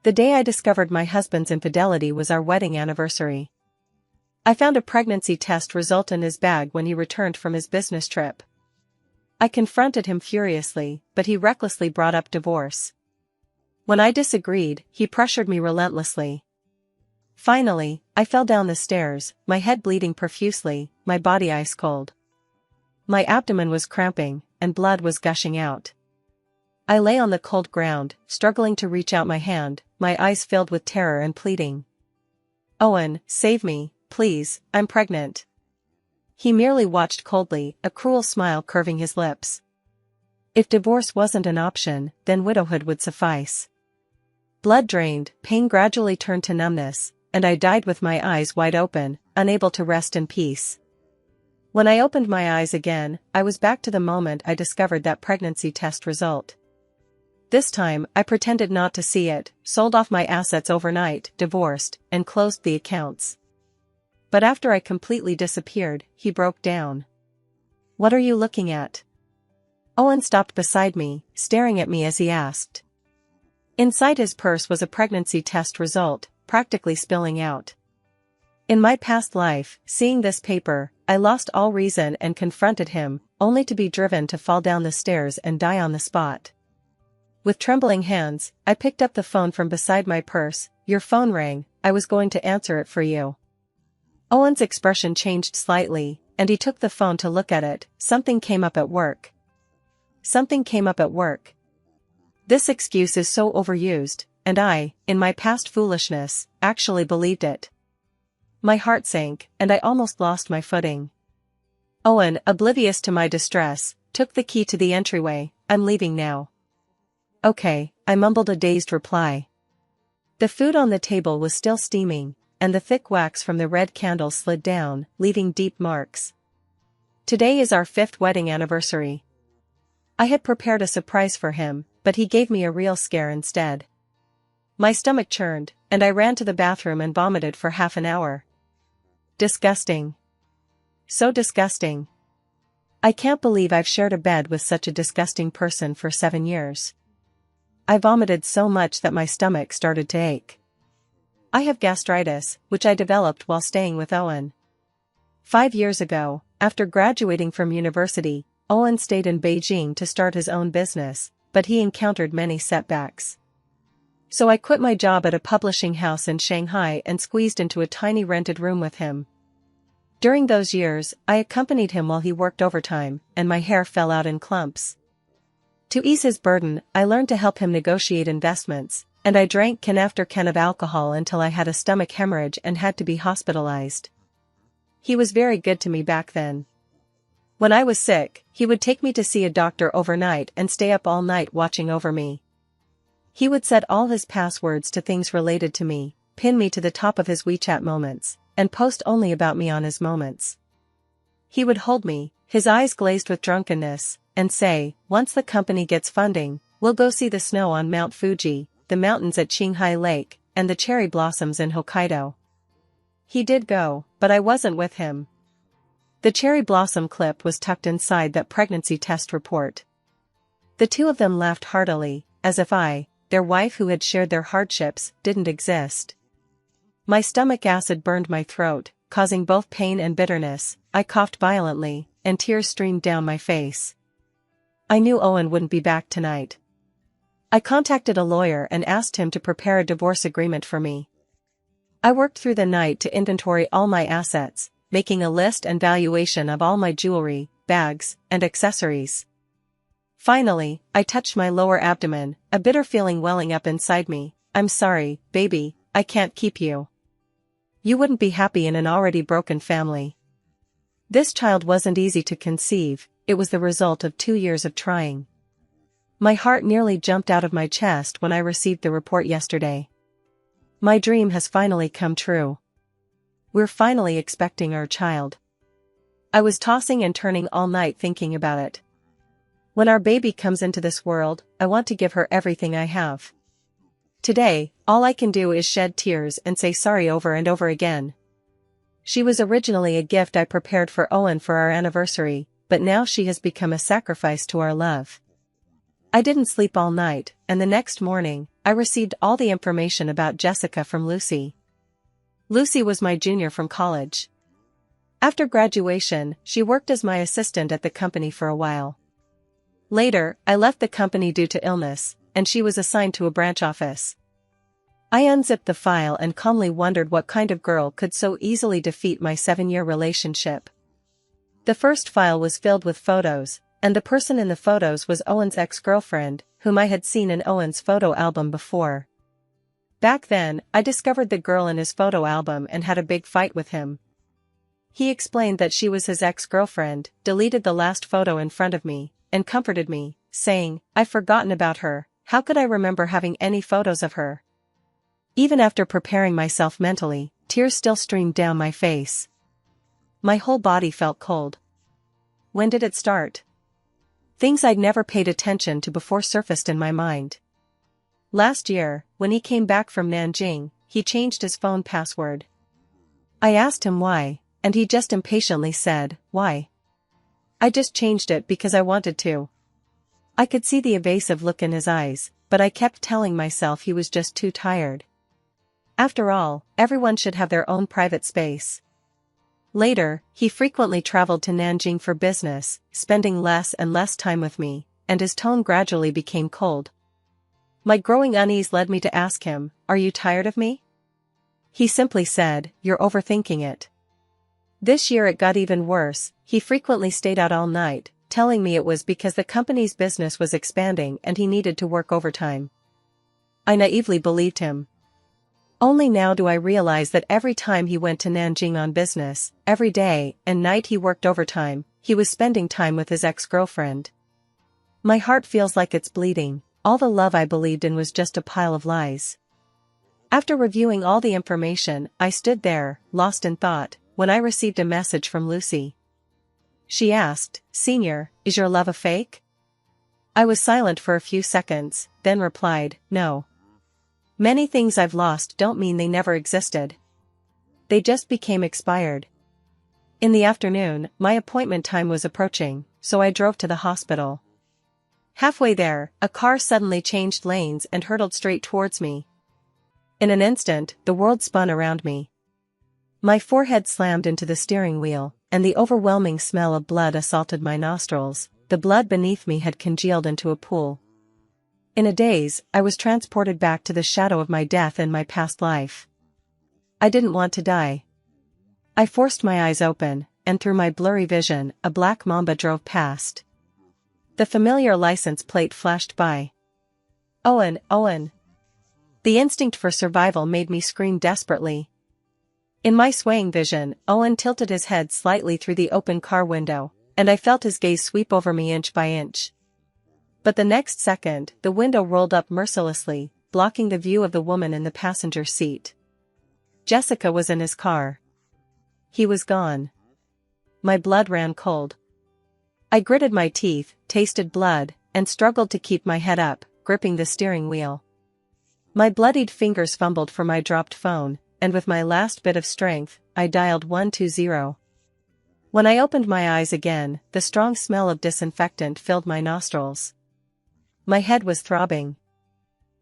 The day I discovered my husband's infidelity was our wedding anniversary. I found a pregnancy test result in his bag when he returned from his business trip. I confronted him furiously, but he recklessly brought up divorce. When I disagreed, he pressured me relentlessly. Finally, I fell down the stairs, my head bleeding profusely, my body ice cold. My abdomen was cramping, and blood was gushing out. I lay on the cold ground, struggling to reach out my hand, my eyes filled with terror and pleading. "Owen, save me, please, I'm pregnant." He merely watched coldly, a cruel smile curving his lips. If divorce wasn't an option, then widowhood would suffice. Blood drained, pain gradually turned to numbness, and I died with my eyes wide open, unable to rest in peace. When I opened my eyes again, I was back to the moment I discovered that pregnancy test result. This time, I pretended not to see it, sold off my assets overnight, divorced, and closed the accounts. But after I completely disappeared, he broke down. "What are you looking at?" Owen stopped beside me, staring at me as he asked. Inside his purse was a pregnancy test result, practically spilling out. In my past life, seeing this paper, I lost all reason and confronted him, only to be driven to fall down the stairs and die on the spot. With trembling hands, I picked up the phone from beside my purse. "Your phone rang, I was going to answer it for you." Owen's expression changed slightly, and he took the phone to look at it. "Something came up at work." Something came up at work. This excuse is so overused, and I, in my past foolishness, actually believed it. My heart sank, and I almost lost my footing. Owen, oblivious to my distress, took the key to the entryway. "I'm leaving now." "Okay," I mumbled a dazed reply. The food on the table was still steaming, and the thick wax from the red candle slid down, leaving deep marks. Today is our 5th wedding anniversary. I had prepared a surprise for him, but he gave me a real scare instead. My stomach churned, and I ran to the bathroom and vomited for half an hour. Disgusting. So disgusting. I can't believe I've shared a bed with such a disgusting person for 7 years. I vomited so much that my stomach started to ache. I have gastritis, which I developed while staying with Owen. 5 years ago, after graduating from university, Owen stayed in Beijing to start his own business, but he encountered many setbacks. So I quit my job at a publishing house in Shanghai and squeezed into a tiny rented room with him. During those years, I accompanied him while he worked overtime, and my hair fell out in clumps. To ease his burden, I learned to help him negotiate investments, and I drank can after can of alcohol until I had a stomach hemorrhage and had to be hospitalized. He was very good to me back then. When I was sick, he would take me to see a doctor overnight and stay up all night watching over me. He would set all his passwords to things related to me, pin me to the top of his WeChat moments, and post only about me on his moments. He would hold me, his eyes glazed with drunkenness, and say, "Once the company gets funding, we'll go see the snow on Mount Fuji, the mountains at Qinghai Lake, and the cherry blossoms in Hokkaido." He did go, but I wasn't with him. The cherry blossom clip was tucked inside that pregnancy test report. The two of them laughed heartily, as if I, their wife who had shared their hardships, didn't exist. My stomach acid burned my throat, causing both pain and bitterness. I coughed violently, and tears streamed down my face. I knew Owen wouldn't be back tonight. I contacted a lawyer and asked him to prepare a divorce agreement for me. I worked through the night to inventory all my assets, making a list and valuation of all my jewelry, bags, and accessories. Finally, I touched my lower abdomen, a bitter feeling welling up inside me. "I'm sorry, baby, I can't keep you. You wouldn't be happy in an already broken family." This child wasn't easy to conceive, it was the result of 2 years of trying. My heart nearly jumped out of my chest when I received the report yesterday. My dream has finally come true. We're finally expecting our child. I was tossing and turning all night thinking about it. When our baby comes into this world, I want to give her everything I have. Today, all I can do is shed tears and say sorry over and over again. She was originally a gift I prepared for Owen for our anniversary, but now she has become a sacrifice to our love. I didn't sleep all night, and the next morning, I received all the information about Jessica from Lucy. Lucy was my junior from college. After graduation, she worked as my assistant at the company for a while. Later, I left the company due to illness, and she was assigned to a branch office. I unzipped the file and calmly wondered what kind of girl could so easily defeat my 7-year relationship. The first file was filled with photos, and the person in the photos was Owen's ex-girlfriend, whom I had seen in Owen's photo album before. Back then, I discovered the girl in his photo album and had a big fight with him. He explained that she was his ex-girlfriend, deleted the last photo in front of me, and comforted me, saying, "I've forgotten about her, how could I remember having any photos of her?" Even after preparing myself mentally, tears still streamed down my face. My whole body felt cold. When did it start? Things I'd never paid attention to before surfaced in my mind. Last year, when he came back from Nanjing, he changed his phone password. I asked him why, and he just impatiently said, "Why?" "I just changed it because I wanted to." I could see the evasive look in his eyes, but I kept telling myself he was just too tired. After all, everyone should have their own private space. Later, he frequently traveled to Nanjing for business, spending less and less time with me, and his tone gradually became cold. My growing unease led me to ask him, "Are you tired of me?" He simply said, "You're overthinking it." This year it got even worse. He frequently stayed out all night, telling me it was because the company's business was expanding and he needed to work overtime. I naively believed him. Only now do I realize that every time he went to Nanjing on business, every day and night he worked overtime, he was spending time with his ex-girlfriend. My heart feels like it's bleeding. All the love I believed in was just a pile of lies. After reviewing all the information, I stood there, lost in thought, when I received a message from Lucy. She asked, "Senior, is your love a fake?" I was silent for a few seconds, then replied, "No. Many things I've lost don't mean they never existed. They just became expired." In the afternoon, my appointment time was approaching, so I drove to the hospital. Halfway there, a car suddenly changed lanes and hurtled straight towards me. In an instant, the world spun around me. My forehead slammed into the steering wheel, and the overwhelming smell of blood assaulted my nostrils. The blood beneath me had congealed into a pool. In a daze, I was transported back to the shadow of my death in my past life. I didn't want to die. I forced my eyes open, and through my blurry vision, a black Mamba drove past. The familiar license plate flashed by. "Owen, Owen!" The instinct for survival made me scream desperately. In my swaying vision, Owen tilted his head slightly through the open car window, and I felt his gaze sweep over me inch by inch. But the next second, the window rolled up mercilessly, blocking the view of the woman in the passenger seat. Jessica was in his car. He was gone. My blood ran cold. I gritted my teeth, tasted blood, and struggled to keep my head up, gripping the steering wheel. My bloodied fingers fumbled for my dropped phone, and with my last bit of strength, I dialed 120. When I opened my eyes again, the strong smell of disinfectant filled my nostrils. My head was throbbing.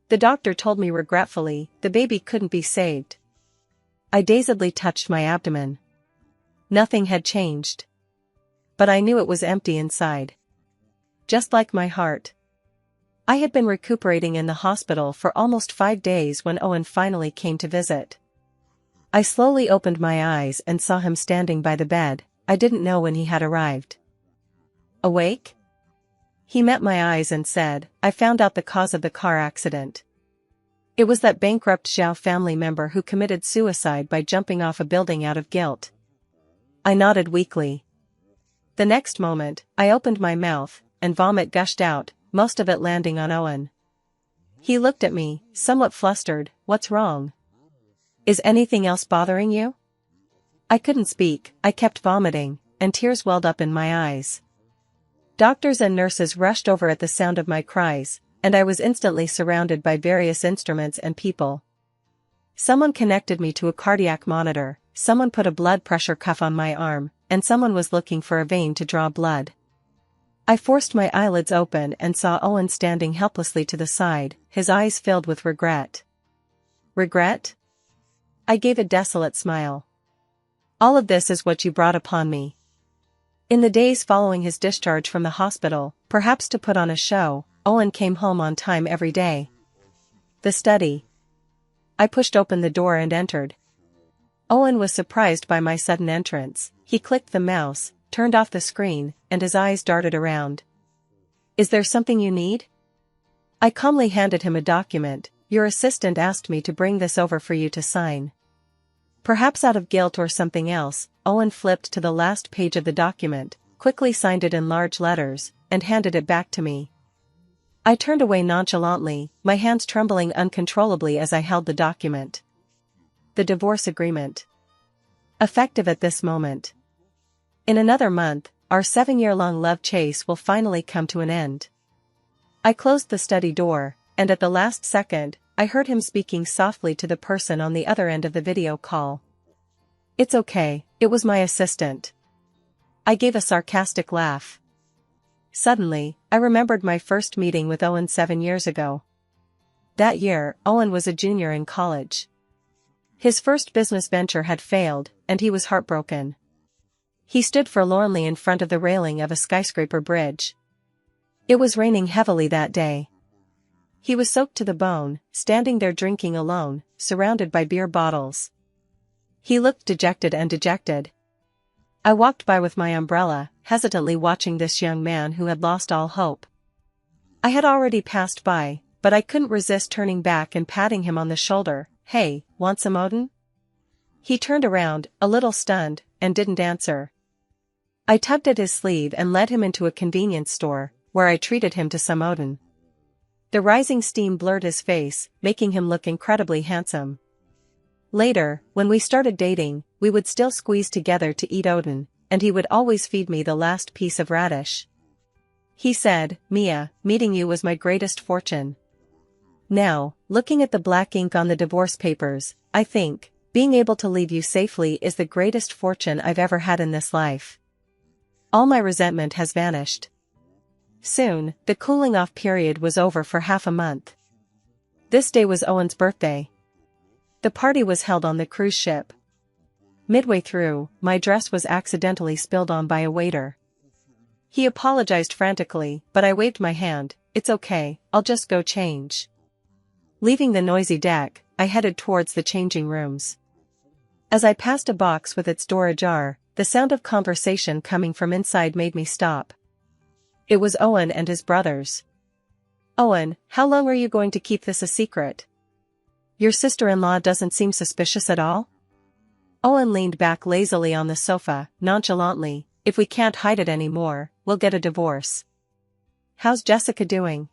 The doctor told me regretfully, the baby couldn't be saved. I dazedly touched my abdomen. Nothing had changed. But I knew it was empty inside. Just like my heart. I had been recuperating in the hospital for almost 5 days when Owen finally came to visit. I slowly opened my eyes and saw him standing by the bed. I didn't know when he had arrived. "Awake?" He met my eyes and said, "I found out the cause of the car accident. It was that bankrupt Zhao family member who committed suicide by jumping off a building out of guilt." I nodded weakly. The next moment, I opened my mouth, and vomit gushed out, most of it landing on Owen. He looked at me, somewhat flustered. "What's wrong? Is anything else bothering you?" I couldn't speak. I kept vomiting, and tears welled up in my eyes. Doctors and nurses rushed over at the sound of my cries, and I was instantly surrounded by various instruments and people. Someone connected me to a cardiac monitor, someone put a blood pressure cuff on my arm, and someone was looking for a vein to draw blood. I forced my eyelids open and saw Owen standing helplessly to the side, his eyes filled with regret. Regret? I gave a desolate smile. All of this is what you brought upon me. In the days following his discharge from the hospital, perhaps to put on a show, Owen came home on time every day. The study. I pushed open the door and entered. Owen was surprised by my sudden entrance. He clicked the mouse, turned off the screen, and his eyes darted around. Is there something you need? I calmly handed him a document. Your assistant asked me to bring this over for you to sign. Perhaps out of guilt or something else, Owen flipped to the last page of the document, quickly signed it in large letters, and handed it back to me. I turned away nonchalantly, my hands trembling uncontrollably as I held the document. The divorce agreement. Effective at this moment. In another month, our 7-year-long love chase will finally come to an end. I closed the study door, and at the last second, I heard him speaking softly to the person on the other end of the video call. It's okay, it was my assistant. I gave a sarcastic laugh. Suddenly, I remembered my first meeting with Owen 7 years ago. That year, Owen was a junior in college. His first business venture had failed, and he was heartbroken. He stood forlornly in front of the railing of a skyscraper bridge. It was raining heavily that day. He was soaked to the bone, standing there drinking alone, surrounded by beer bottles. He looked dejected and dejected. I walked by with my umbrella, hesitantly watching this young man who had lost all hope. I had already passed by, but I couldn't resist turning back and patting him on the shoulder. Hey, want some Odin? He turned around, a little stunned, and didn't answer. I tugged at his sleeve and led him into a convenience store, where I treated him to some Odin. The rising steam blurred his face, making him look incredibly handsome. Later, when we started dating, we would still squeeze together to eat Odin, and he would always feed me the last piece of radish. He said, Mia, meeting you was my greatest fortune. Now, looking at the black ink on the divorce papers, I think, being able to leave you safely is the greatest fortune I've ever had in this life. All my resentment has vanished. Soon, the cooling-off period was over for half a month. This day was Owen's birthday. The party was held on the cruise ship. Midway through, my dress was accidentally spilled on by a waiter. He apologized frantically, but I waved my hand. It's okay, I'll just go change. Leaving the noisy deck, I headed towards the changing rooms. As I passed a box with its door ajar, the sound of conversation coming from inside made me stop. It was Owen and his brothers. Owen, how long are you going to keep this a secret? Your sister-in-law doesn't seem suspicious at all? Owen leaned back lazily on the sofa, nonchalantly. If we can't hide it anymore, we'll get a divorce. How's Jessica doing?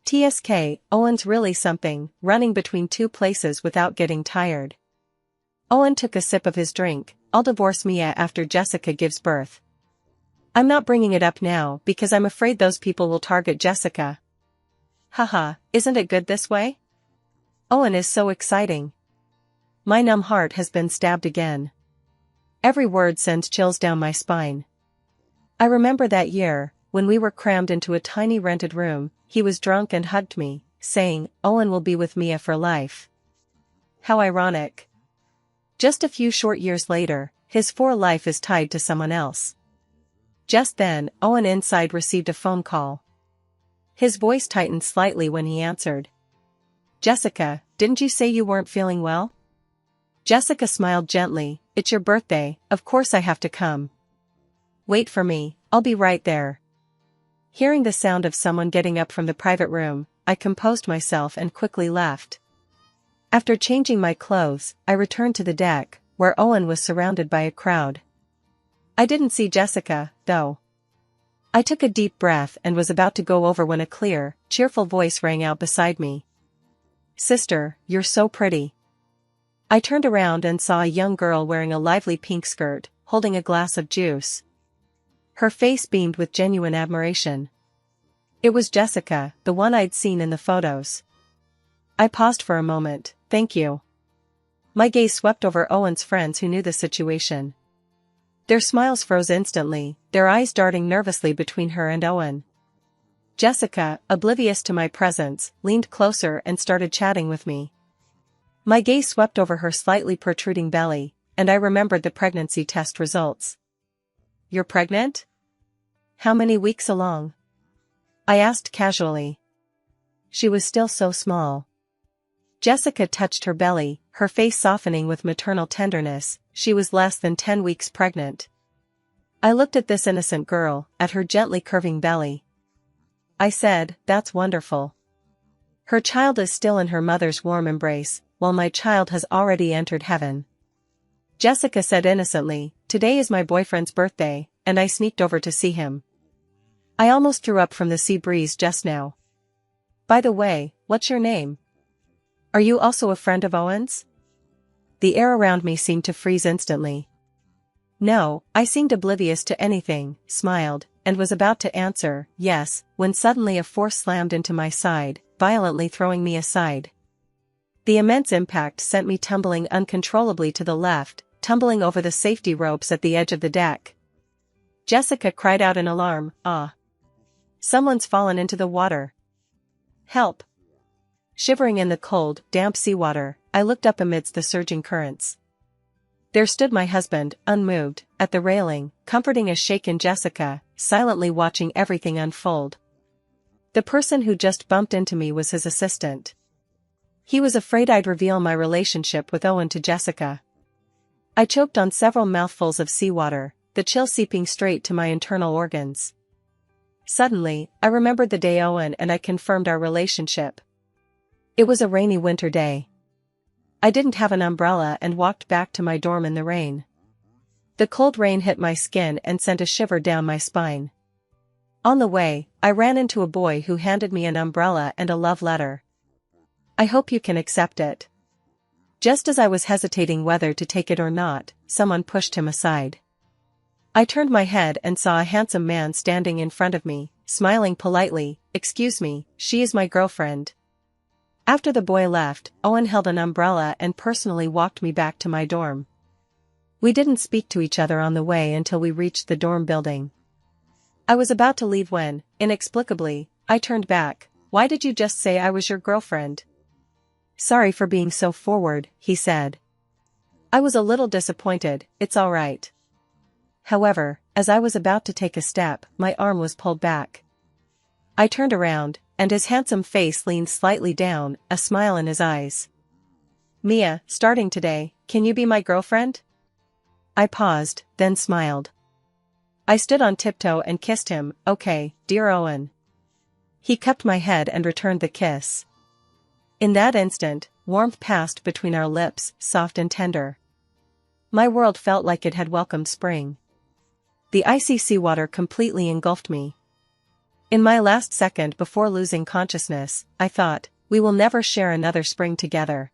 TSK, Owen's really something, running between 2 places without getting tired. Owen took a sip of his drink. I'll divorce Mia after Jessica gives birth. I'm not bringing it up now because I'm afraid those people will target Jessica. Haha, isn't it good this way? Owen is so exciting. My numb heart has been stabbed again. Every word sends chills down my spine. I remember that year, when we were crammed into a tiny rented room, he was drunk and hugged me, saying, Owen will be with Mia for life. How ironic. Just a few short years later, his life is tied to someone else. Just then, Owen inside received a phone call. His voice tightened slightly when he answered. Jessica, didn't you say you weren't feeling well? Jessica smiled gently. It's your birthday, of course I have to come. Wait for me, I'll be right there. Hearing the sound of someone getting up from the private room, I composed myself and quickly left. After changing my clothes, I returned to the deck, where Owen was surrounded by a crowd. I didn't see Jessica, though. I took a deep breath and was about to go over when a clear, cheerful voice rang out beside me. Sister, you're so pretty. I turned around and saw a young girl wearing a lively pink skirt, holding a glass of juice. Her face beamed with genuine admiration. It was Jessica, the one I'd seen in the photos. I paused for a moment. Thank you. My gaze swept over Owen's friends who knew the situation. Their smiles froze instantly, their eyes darting nervously between her and Owen. Jessica, oblivious to my presence, leaned closer and started chatting with me. My gaze swept over her slightly protruding belly, and I remembered the pregnancy test results. "You're pregnant? How many weeks along?" I asked casually. She was still so small. Jessica touched her belly, her face softening with maternal tenderness. She was less than 10 weeks pregnant. I looked at this innocent girl, at her gently curving belly. I said, "That's wonderful. Her child is still in her mother's warm embrace, while my child has already entered heaven." Jessica said innocently, "Today is my boyfriend's birthday, and I sneaked over to see him. I almost threw up from the sea breeze just now. By the way, what's your name? Are you also a friend of Owen's?" The air around me seemed to freeze instantly. No, I seemed oblivious to anything, smiled, and was about to answer, yes, when suddenly a force slammed into my side, violently throwing me aside. The immense impact sent me tumbling uncontrollably to the left, tumbling over the safety ropes at the edge of the deck. Jessica cried out in alarm, "Ah! Someone's fallen into the water. Help!" Shivering in the cold, damp seawater, I looked up amidst the surging currents. There stood my husband, unmoved, at the railing, comforting a shaken Jessica, silently watching everything unfold. The person who just bumped into me was his assistant. He was afraid I'd reveal my relationship with Owen to Jessica. I choked on several mouthfuls of seawater, the chill seeping straight to my internal organs. Suddenly, I remembered the day Owen and I confirmed our relationship. It was a rainy winter day. I didn't have an umbrella and walked back to my dorm in the rain. The cold rain hit my skin and sent a shiver down my spine. On the way, I ran into a boy who handed me an umbrella and a love letter. "I hope you can accept it." Just as I was hesitating whether to take it or not, someone pushed him aside. I turned my head and saw a handsome man standing in front of me, smiling politely. "Excuse me, she is my girlfriend." After the boy left, Owen held an umbrella and personally walked me back to my dorm. We didn't speak to each other on the way until we reached the dorm building. I was about to leave when, inexplicably, I turned back. "Why did you just say I was your girlfriend?" "Sorry for being so forward," he said. I was a little disappointed. "It's all right." However, as I was about to take a step, my arm was pulled back. I turned around, and his handsome face leaned slightly down, a smile in his eyes. "Mia, starting today, can you be my girlfriend?" I paused, then smiled. I stood on tiptoe and kissed him. "Okay, dear Owen." He cupped my head and returned the kiss. In that instant, warmth passed between our lips, soft and tender. My world felt like it had welcomed spring. The icy seawater completely engulfed me. In my last second before losing consciousness, I thought, we will never share another spring together.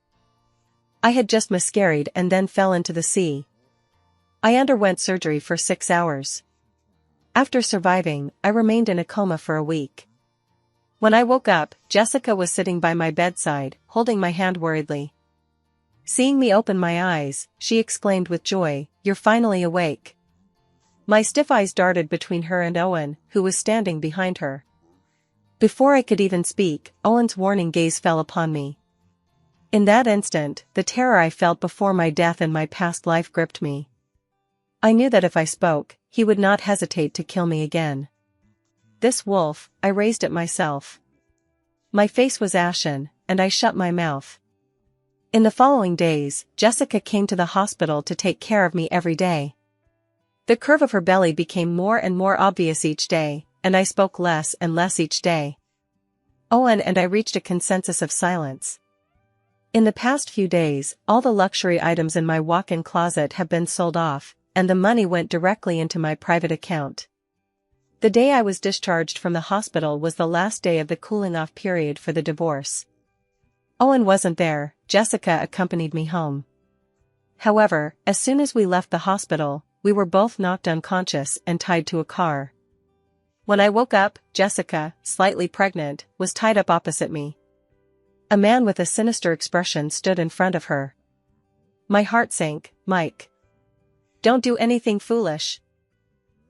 I had just miscarried and then fell into the sea. I underwent surgery for 6 hours. After surviving, I remained in a coma for a week. When I woke up, Jessica was sitting by my bedside, holding my hand worriedly. Seeing me open my eyes, she exclaimed with joy, "You're finally awake." My stiff eyes darted between her and Owen, who was standing behind her. Before I could even speak, Owen's warning gaze fell upon me. In that instant, the terror I felt before my death and my past life gripped me. I knew that if I spoke, he would not hesitate to kill me again. This wolf, I raised it myself. My face was ashen, and I shut my mouth. In the following days, Jessica came to the hospital to take care of me every day. The curve of her belly became more and more obvious each day, and I spoke less and less each day. Owen and I reached a consensus of silence. In the past few days, all the luxury items in my walk-in closet have been sold off, and the money went directly into my private account. The day I was discharged from the hospital was the last day of the cooling-off period for the divorce. Owen wasn't there. Jessica accompanied me home. However, as soon as we left the hospital, we were both knocked unconscious and tied to a car. When I woke up, Jessica, slightly pregnant, was tied up opposite me. A man with a sinister expression stood in front of her. My heart sank. "Mike. Don't do anything foolish.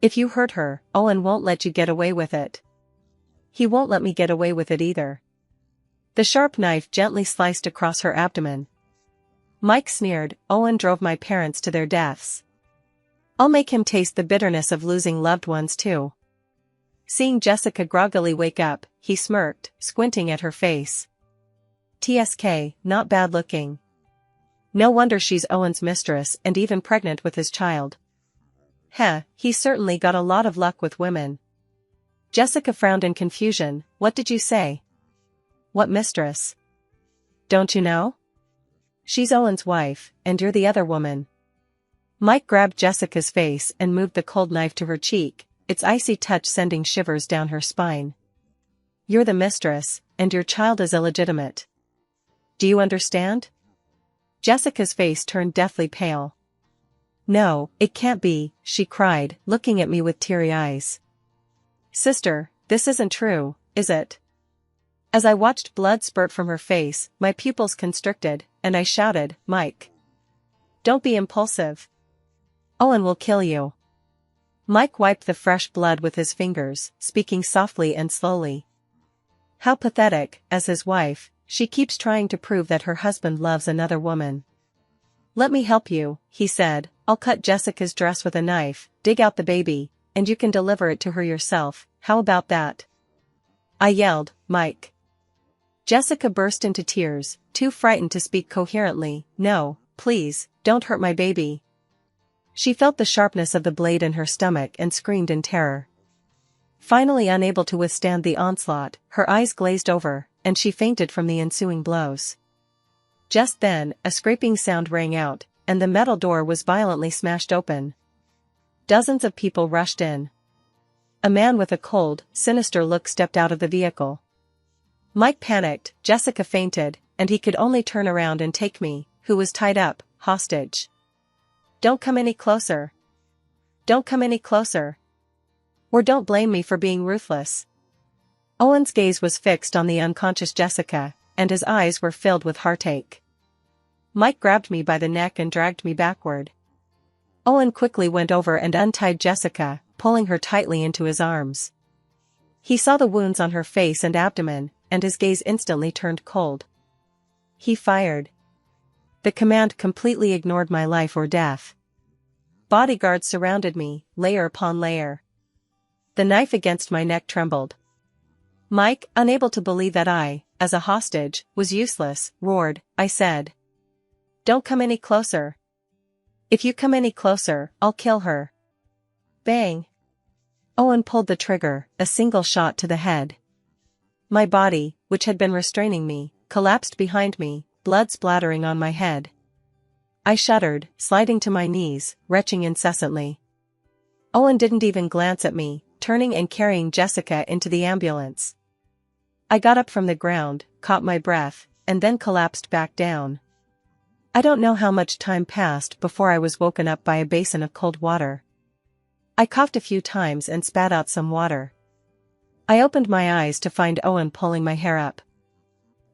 If you hurt her, Owen won't let you get away with it. He won't let me get away with it either. The sharp knife gently sliced across her abdomen. Mike sneered, Owen drove my parents to their deaths. I'll make him taste the bitterness of losing loved ones too. Seeing Jessica groggily wake up, he smirked, squinting at her face. TSK, not bad looking. No wonder she's Owen's mistress and even pregnant with his child. Heh, he's certainly got a lot of luck with women. Jessica frowned in confusion. What did you say? What mistress? Don't you know? She's Owen's wife, and you're the other woman. Mike grabbed Jessica's face and moved the cold knife to her cheek, its icy touch sending shivers down her spine. You're the mistress, and your child is illegitimate. Do you understand? Jessica's face turned deathly pale. No, it can't be, she cried, looking at me with teary eyes. Sister, this isn't true, is it? As I watched blood spurt from her face, my pupils constricted, and I shouted, Mike. Don't be impulsive. Owen will kill you. Mike wiped the fresh blood with his fingers, speaking softly and slowly. How pathetic, as his wife, she keeps trying to prove that her husband loves another woman. Let me help you, he said. I'll cut Jessica's dress with a knife, dig out the baby, and you can deliver it to her yourself. How about that? I yelled, Mike. Jessica burst into tears, too frightened to speak coherently. No, please, don't hurt my baby. She felt the sharpness of the blade in her stomach and screamed in terror. Finally unable to withstand the onslaught, her eyes glazed over, and she fainted from the ensuing blows. Just then, a scraping sound rang out, and the metal door was violently smashed open. Dozens of people rushed in. A man with a cold, sinister look stepped out of the vehicle. Mike panicked, Jessica fainted, and he could only turn around and take me, who was tied up, hostage. Don't come any closer. Don't come any closer. Or don't blame me for being ruthless. Owen's gaze was fixed on the unconscious Jessica, and his eyes were filled with heartache. Mike grabbed me by the neck and dragged me backward. Owen quickly went over and untied Jessica, pulling her tightly into his arms. He saw the wounds on her face and abdomen, and his gaze instantly turned cold. He fired. The command completely ignored my life or death. Bodyguards surrounded me, layer upon layer. The knife against my neck trembled. Mike, unable to believe that I, as a hostage, was useless, roared, I said. Don't come any closer. If you come any closer, I'll kill her. Bang. Owen pulled the trigger, a single shot to the head. My body, which had been restraining me, collapsed behind me, blood splattering on my head. I shuddered, sliding to my knees, retching incessantly. Owen didn't even glance at me, turning and carrying Jessica into the ambulance. I got up from the ground, caught my breath, and then collapsed back down. I don't know how much time passed before I was woken up by a basin of cold water. I coughed a few times and spat out some water. I opened my eyes to find Owen pulling my hair up.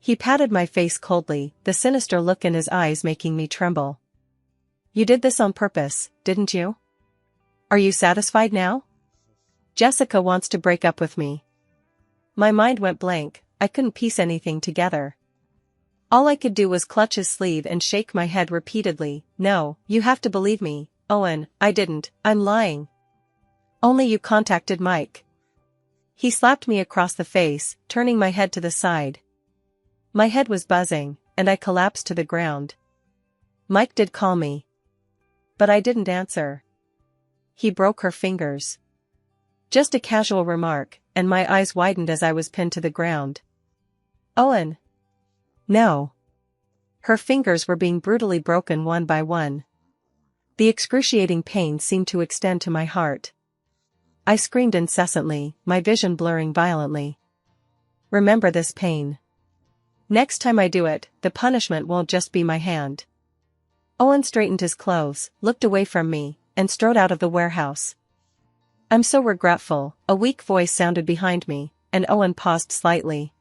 He patted my face coldly, the sinister look in his eyes making me tremble. You did this on purpose, didn't you? Are you satisfied now? Jessica wants to break up with me. My mind went blank, I couldn't piece anything together. All I could do was clutch his sleeve and shake my head repeatedly. No, you have to believe me, Owen, I didn't, I'm lying. Only you contacted Mike. He slapped me across the face, turning my head to the side. My head was buzzing, and I collapsed to the ground. Mike did call me. But I didn't answer. He broke her fingers. Just a casual remark, and my eyes widened as I was pinned to the ground. Owen. No. Her fingers were being brutally broken one by one. The excruciating pain seemed to extend to my heart. I screamed incessantly, my vision blurring violently. Remember this pain. Next time I do it, the punishment won't just be my hand. Owen straightened his clothes, looked away from me, and strode out of the warehouse. I'm so regretful, a weak voice sounded behind me, and Owen paused slightly.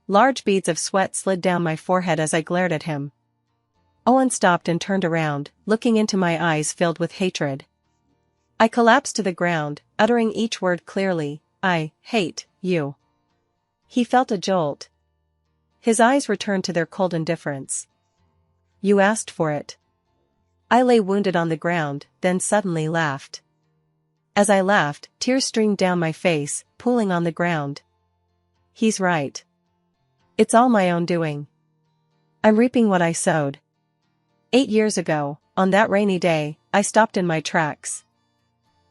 Large beads of sweat slid down my forehead as I glared at him. Owen stopped and turned around, looking into my eyes filled with hatred. I collapsed to the ground, uttering each word clearly. I hate you. He felt a jolt. His eyes returned to their cold indifference. You asked for it. I lay wounded on the ground, then suddenly laughed. As I laughed, tears streamed down my face, pooling on the ground. He's right. It's all my own doing. I'm reaping what I sowed. 8 years ago, on that rainy day, I stopped in my tracks.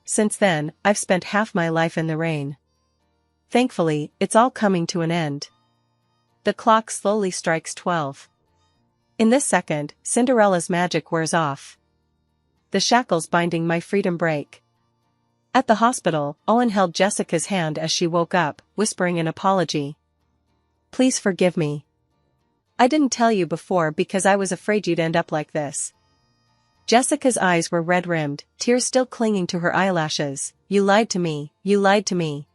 Since then, I've spent half my life in the rain. Thankfully, it's all coming to an end. The clock slowly strikes 12. In this second, Cinderella's magic wears off. The shackles binding my freedom break. At the hospital, Owen held Jessica's hand as she woke up, whispering an apology. Please forgive me. I didn't tell you before because I was afraid you'd end up like this. Jessica's eyes were red-rimmed, tears still clinging to her eyelashes. You lied to me, you lied to me.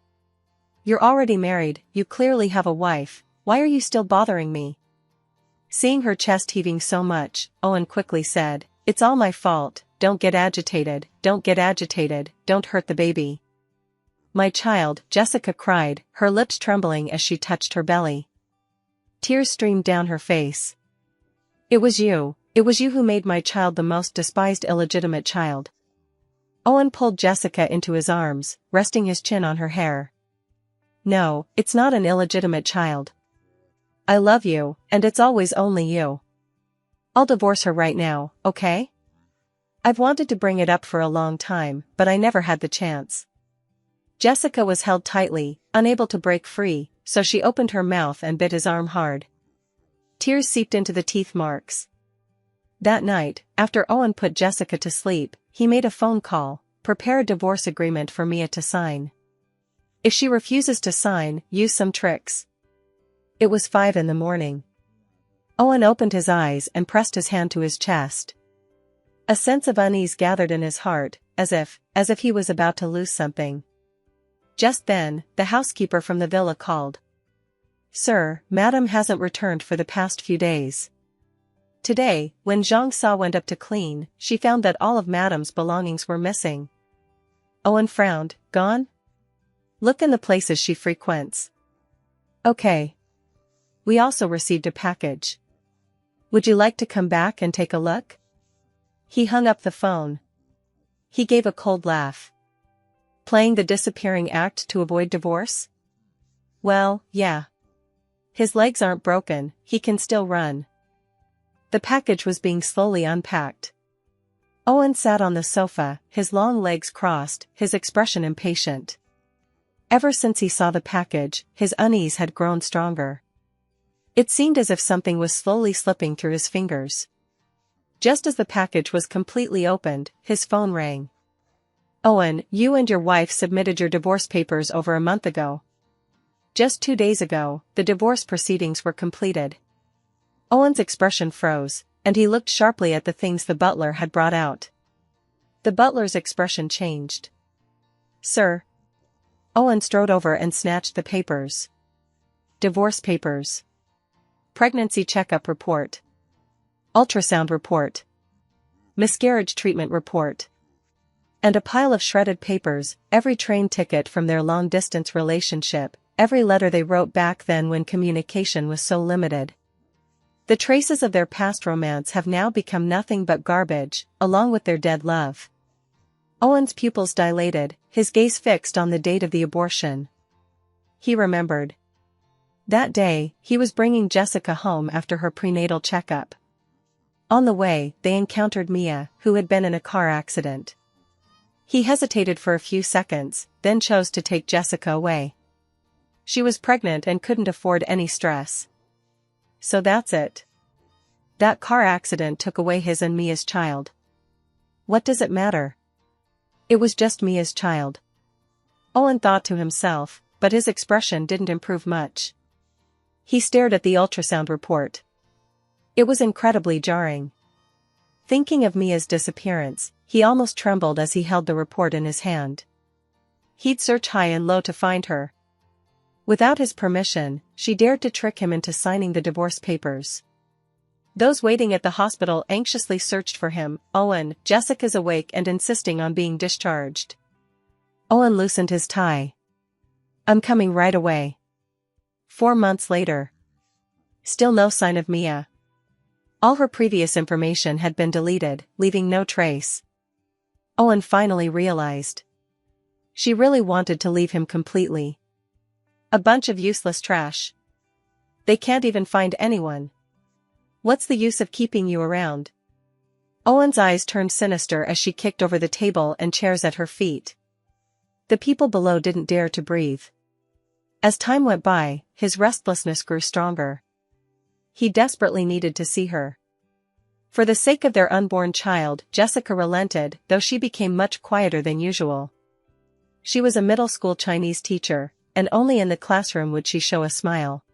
You're already married, you clearly have a wife, why are you still bothering me? Seeing her chest heaving so much, Owen quickly said, It's all my fault, don't get agitated, don't hurt the baby. My child, Jessica cried, her lips trembling as she touched her belly. Tears streamed down her face. It was you who made my child the most despised illegitimate child. Owen pulled Jessica into his arms, resting his chin on her hair. No, it's not an illegitimate child. I love you, and it's always only you. I'll divorce her right now, okay? I've wanted to bring it up for a long time, but I never had the chance. Jessica was held tightly, unable to break free, so she opened her mouth and bit his arm hard. Tears seeped into the teeth marks. That night, after Owen put Jessica to sleep, he made a phone call, prepare a divorce agreement for Mia to sign. If she refuses to sign, use some tricks. It was 5 in the morning. Owen opened his eyes and pressed his hand to his chest. A sense of unease gathered in his heart, as if he was about to lose something. Just then, the housekeeper from the villa called. Sir, Madame hasn't returned for the past few days. Today, when Zhang Sa went up to clean, she found that all of Madame's belongings were missing. Owen frowned. Gone? Look in the places she frequents. Okay. We also received a package. Would you like to come back and take a look? He hung up the phone. He gave a cold laugh. Playing the disappearing act to avoid divorce? Well, yeah. His legs aren't broken, he can still run. The package was being slowly unpacked. Owen sat on the sofa, his long legs crossed, his expression impatient. Ever since he saw the package, his unease had grown stronger. It seemed as if something was slowly slipping through his fingers. Just as the package was completely opened, his phone rang. Owen, you and your wife submitted your divorce papers over a month ago. Just 2 days ago, the divorce proceedings were completed. Owen's expression froze, and he looked sharply at the things the butler had brought out. The butler's expression changed. Sir. Owen strode over and snatched the papers. Divorce papers. Pregnancy checkup report. Ultrasound report. Miscarriage treatment report. And a pile of shredded papers, every train ticket from their long-distance relationship, every letter they wrote back then when communication was so limited. The traces of their past romance have now become nothing but garbage, along with their dead love. Owen's pupils dilated, his gaze fixed on the date of the abortion. He remembered. That day, he was bringing Jessica home after her prenatal checkup. On the way, they encountered Mia, who had been in a car accident. He hesitated for a few seconds, then chose to take Jessica away. She was pregnant and couldn't afford any stress. So that's it. That car accident took away his and Mia's child. What does it matter? It was just Mia's child. Owen thought to himself, but his expression didn't improve much. He stared at the ultrasound report. It was incredibly jarring. Thinking of Mia's disappearance, he almost trembled as he held the report in his hand. He'd search high and low to find her. Without his permission, she dared to trick him into signing the divorce papers. Those waiting at the hospital anxiously searched for him. Owen, Jessica's awake and insisting on being discharged. Owen loosened his tie. I'm coming right away. 4 months later. Still no sign of Mia. All her previous information had been deleted, leaving no trace. Owen finally realized. She really wanted to leave him completely. A bunch of useless trash. They can't even find anyone. What's the use of keeping you around? Owen's eyes turned sinister as she kicked over the table and chairs at her feet. The people below didn't dare to breathe. As time went by, his restlessness grew stronger. He desperately needed to see her. For the sake of their unborn child, Jessica relented, though she became much quieter than usual. She was a middle school Chinese teacher, and only in the classroom would she show a smile.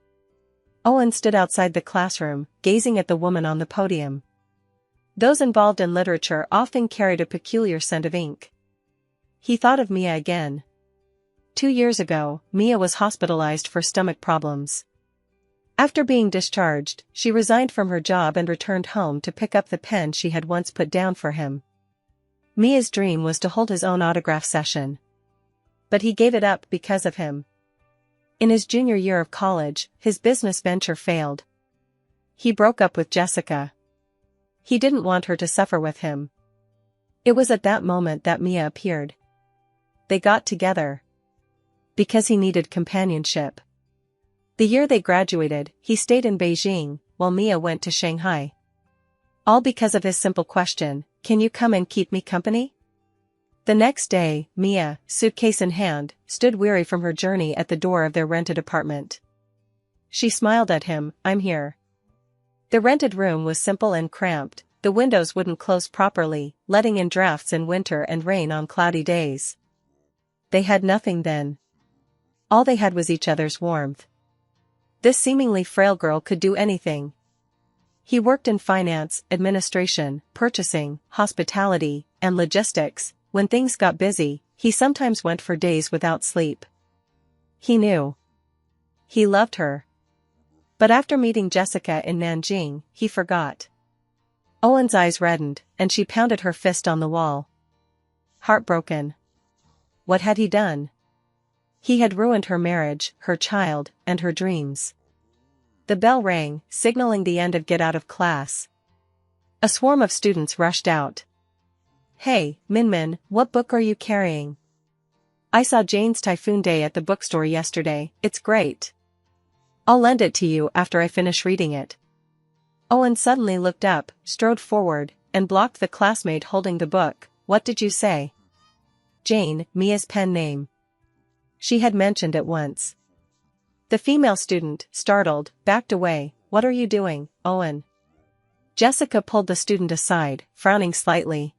Owen stood outside the classroom, gazing at the woman on the podium. Those involved in literature often carried a peculiar scent of ink. He thought of Mia again. 2 years ago, Mia was hospitalized for stomach problems. After being discharged, she resigned from her job and returned home to pick up the pen she had once put down for him. Mia's dream was to hold his own autograph session. But he gave it up because of him. In his junior year of college, his business venture failed. He broke up with Jessica. He didn't want her to suffer with him. It was at that moment that Mia appeared. They got together. Because he needed companionship. The year they graduated, he stayed in Beijing, while Mia went to Shanghai. All because of his simple question, "Can you come and keep me company?" The next day, Mia, suitcase in hand, stood weary from her journey at the door of their rented apartment. She smiled at him. "I'm here." The rented room was simple and cramped, the windows wouldn't close properly, letting in drafts in winter and rain on cloudy days. They had nothing then. All they had was each other's warmth. This seemingly frail girl could do anything. He worked in finance, administration, purchasing, hospitality, and logistics. When things got busy, he sometimes went for days without sleep. He knew. He loved her. But after meeting Jessica in Nanjing, he forgot. Owen's eyes reddened, and she pounded her fist on the wall. Heartbroken. What had he done? He had ruined her marriage, her child, and her dreams. The bell rang, signaling the end of get out of class. A swarm of students rushed out. "Hey, Min, what book are you carrying?" "I saw Jane's Typhoon Day at the bookstore yesterday, it's great. I'll lend it to you after I finish reading it." Owen suddenly looked up, strode forward, and blocked the classmate holding the book. "What did you say?" "Jane, Mia's pen name." She had mentioned it once. The female student, startled, backed away. "What are you doing, Owen?" Jessica pulled the student aside, frowning slightly.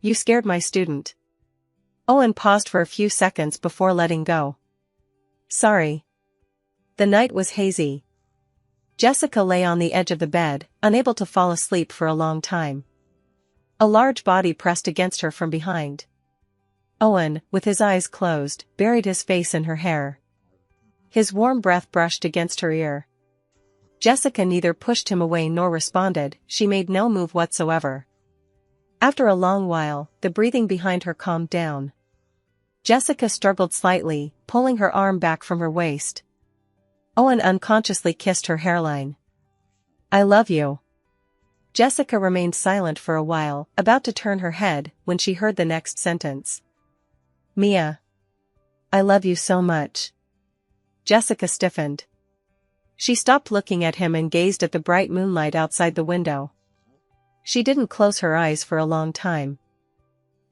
"You scared my student." Owen paused for a few seconds before letting go. "Sorry." The night was hazy. Jessica lay on the edge of the bed, unable to fall asleep for a long time. A large body pressed against her from behind. Owen, with his eyes closed, buried his face in her hair. His warm breath brushed against her ear. Jessica neither pushed him away nor responded, she made no move whatsoever. After a long while, the breathing behind her calmed down. Jessica struggled slightly, pulling her arm back from her waist. Owen unconsciously kissed her hairline. "I love you." Jessica remained silent for a while, about to turn her head, when she heard the next sentence. "Mia. I love you so much." Jessica stiffened. She stopped looking at him and gazed at the bright moonlight outside the window. She didn't close her eyes for a long time.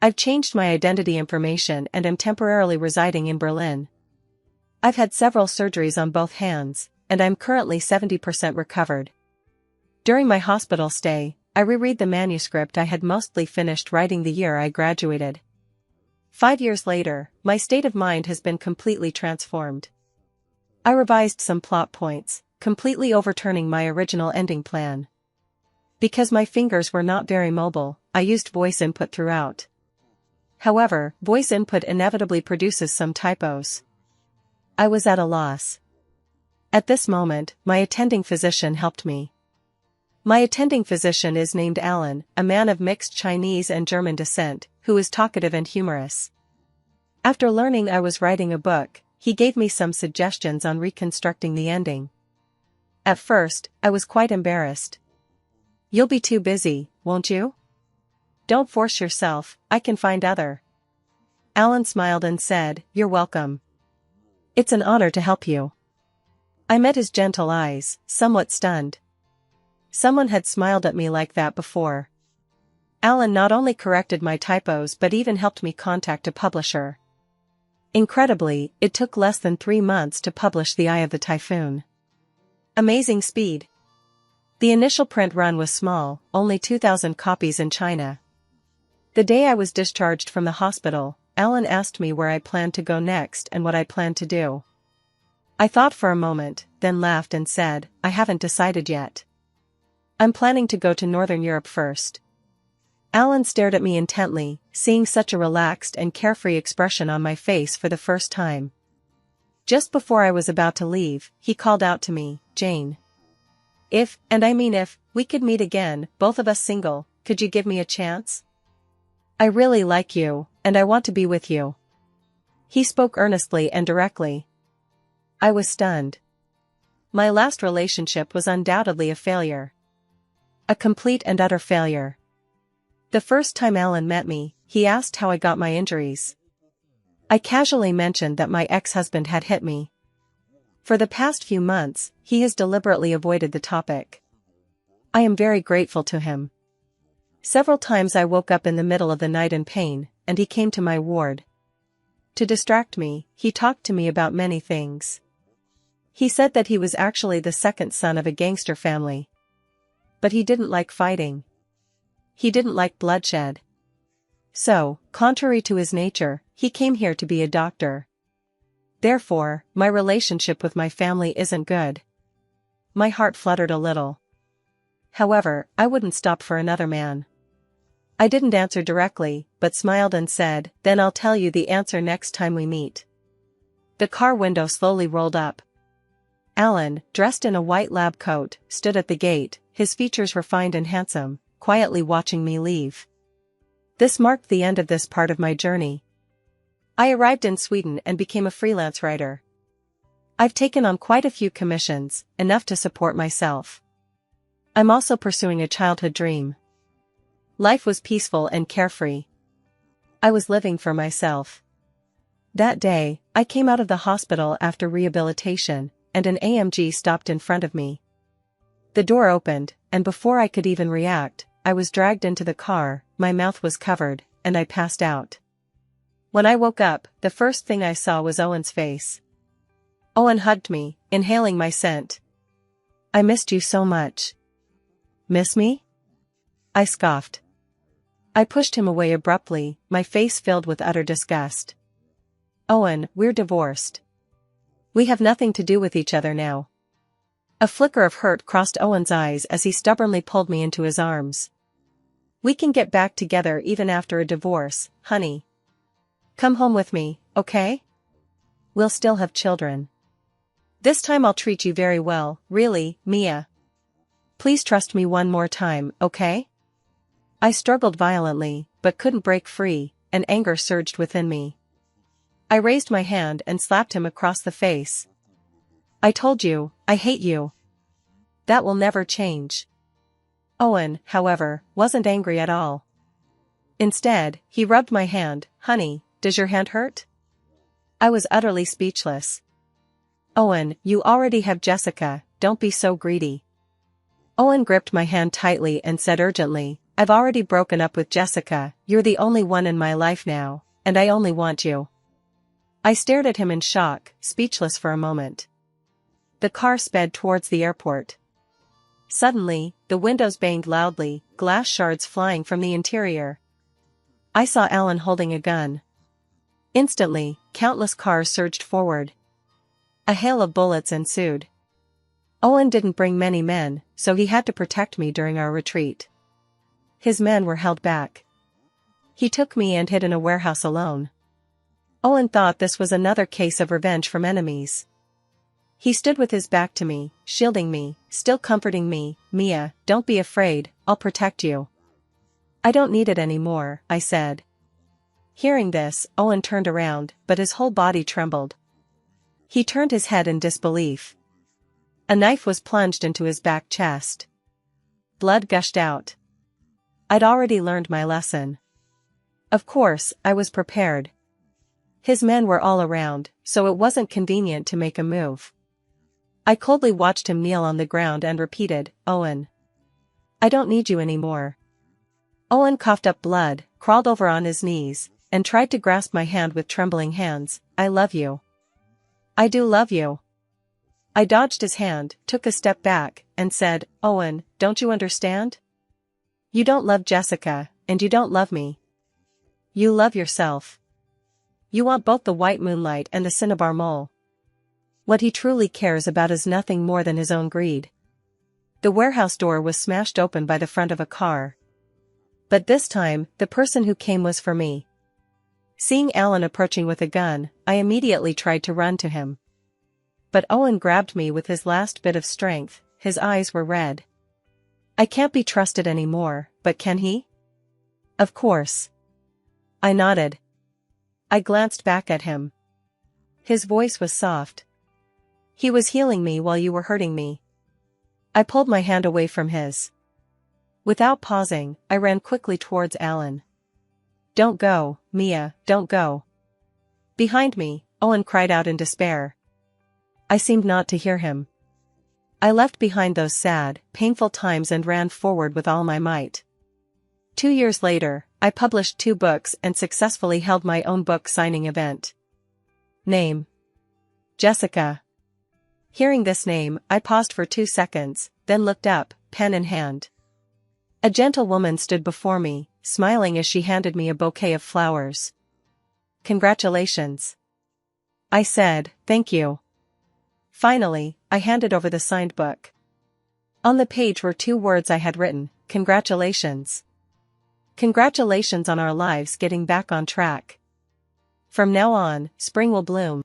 "I've changed my identity information and am temporarily residing in Berlin. I've had several surgeries on both hands, and I'm currently 70% recovered. During my hospital stay, I reread the manuscript I had mostly finished writing the year I graduated. 5 years later, my state of mind has been completely transformed. I revised some plot points, completely overturning my original ending plan. Because my fingers were not very mobile, I used voice input throughout. However, voice input inevitably produces some typos. I was at a loss. At this moment, my attending physician helped me. My attending physician is named Alan, a man of mixed Chinese and German descent, who is talkative and humorous. After learning I was writing a book, he gave me some suggestions on reconstructing the ending. At first, I was quite embarrassed. "You'll be too busy, won't you? Don't force yourself, I can find other." Alan smiled and said, "You're welcome. It's an honor to help you." I met his gentle eyes, somewhat stunned. Someone had smiled at me like that before. Alan not only corrected my typos but even helped me contact a publisher. Incredibly, it took less than 3 months to publish The Eye of the Typhoon. Amazing speed. The initial print run was small, only 2,000 copies in China. The day I was discharged from the hospital, Alan asked me where I planned to go next and what I planned to do. I thought for a moment, then laughed and said, "I haven't decided yet. I'm planning to go to Northern Europe first." Alan stared at me intently, seeing such a relaxed and carefree expression on my face for the first time. Just before I was about to leave, he called out to me, "Jane. If, and I mean if, we could meet again, both of us single, could you give me a chance? I really like you, and I want to be with you." He spoke earnestly and directly. I was stunned. My last relationship was undoubtedly a failure. A complete and utter failure. The first time Alan met me, he asked how I got my injuries. I casually mentioned that my ex-husband had hit me. For the past few months, he has deliberately avoided the topic. I am very grateful to him. Several times I woke up in the middle of the night in pain, and he came to my ward. To distract me, he talked to me about many things. He said that he was actually the second son of a gangster family. But he didn't like fighting. He didn't like bloodshed. So, contrary to his nature, he came here to be a doctor. Therefore, my relationship with my family isn't good. My heart fluttered a little. However, I wouldn't stop for another man. I didn't answer directly, but smiled and said, "Then I'll tell you the answer next time we meet." The car window slowly rolled up. Alan, dressed in a white lab coat, stood at the gate, his features refined and handsome, quietly watching me leave. This marked the end of this part of my journey. I arrived in Sweden and became a freelance writer. I've taken on quite a few commissions, enough to support myself. I'm also pursuing a childhood dream. Life was peaceful and carefree. I was living for myself. That day, I came out of the hospital after rehabilitation, and an AMG stopped in front of me. The door opened, and before I could even react, I was dragged into the car, my mouth was covered, and I passed out. When I woke up, the first thing I saw was Owen's face. Owen hugged me, inhaling my scent. "I missed you so much." "Miss me?" I scoffed. I pushed him away abruptly, my face filled with utter disgust. "Owen, we're divorced. We have nothing to do with each other now." A flicker of hurt crossed Owen's eyes as he stubbornly pulled me into his arms. "We can get back together even after a divorce, honey. Come home with me, okay? We'll still have children. This time I'll treat you very well, really, Mia. Please trust me one more time, okay?" I struggled violently, but couldn't break free, and anger surged within me. I raised my hand and slapped him across the face. "I told you, I hate you. That will never change." Owen, however, wasn't angry at all. Instead, he rubbed my hand. "Honey, does your hand hurt?" I was utterly speechless. "Owen, you already have Jessica, don't be so greedy." Owen gripped my hand tightly and said urgently, "I've already broken up with Jessica, you're the only one in my life now, and I only want you." I stared at him in shock, speechless for a moment. The car sped towards the airport. Suddenly, the windows banged loudly, glass shards flying from the interior. I saw Alan holding a gun. Instantly, countless cars surged forward. A hail of bullets ensued. Owen didn't bring many men, so he had to protect me during our retreat. His men were held back. He took me and hid in a warehouse alone. Owen thought this was another case of revenge from enemies. He stood with his back to me, shielding me, still comforting me. Mia, don't be afraid, I'll protect you. I don't need it anymore, I said. Hearing this, Owen turned around, but his whole body trembled. He turned his head in disbelief. A knife was plunged into his back chest. Blood gushed out. I'd already learned my lesson. Of course, I was prepared. His men were all around, so it wasn't convenient to make a move. I coldly watched him kneel on the ground and repeated, Owen. I don't need you anymore. Owen coughed up blood, crawled over on his knees, and tried to grasp my hand with trembling hands. I love you. I do love you. I dodged his hand, took a step back, and said, Owen, don't you understand? You don't love Jessica, and you don't love me. You love yourself. You want both the white moonlight and the cinnabar mole. What he truly cares about is nothing more than his own greed. The warehouse door was smashed open by the front of a car. But this time, the person who came was for me. Seeing Alan approaching with a gun, I immediately tried to run to him. But Owen grabbed me with his last bit of strength. His eyes were red. I can't be trusted anymore, but can he? Of course. I nodded. I glanced back at him. His voice was soft. He was healing me while you were hurting me. I pulled my hand away from his. Without pausing, I ran quickly towards Alan. Don't go, Mia, don't go. Behind me, Owen cried out in despair. I seemed not to hear him. I left behind those sad, painful times and ran forward with all my might. 2 years later, I published 2 books and successfully held my own book signing event. Name: Jessica. Hearing this name, I paused for 2 seconds, then looked up, pen in hand. A gentle woman stood before me, smiling as she handed me a bouquet of flowers. Congratulations. I said, thank you. Finally, I handed over the signed book. On the page were 2 words I had written, congratulations. Congratulations on our lives getting back on track. From now on, spring will bloom.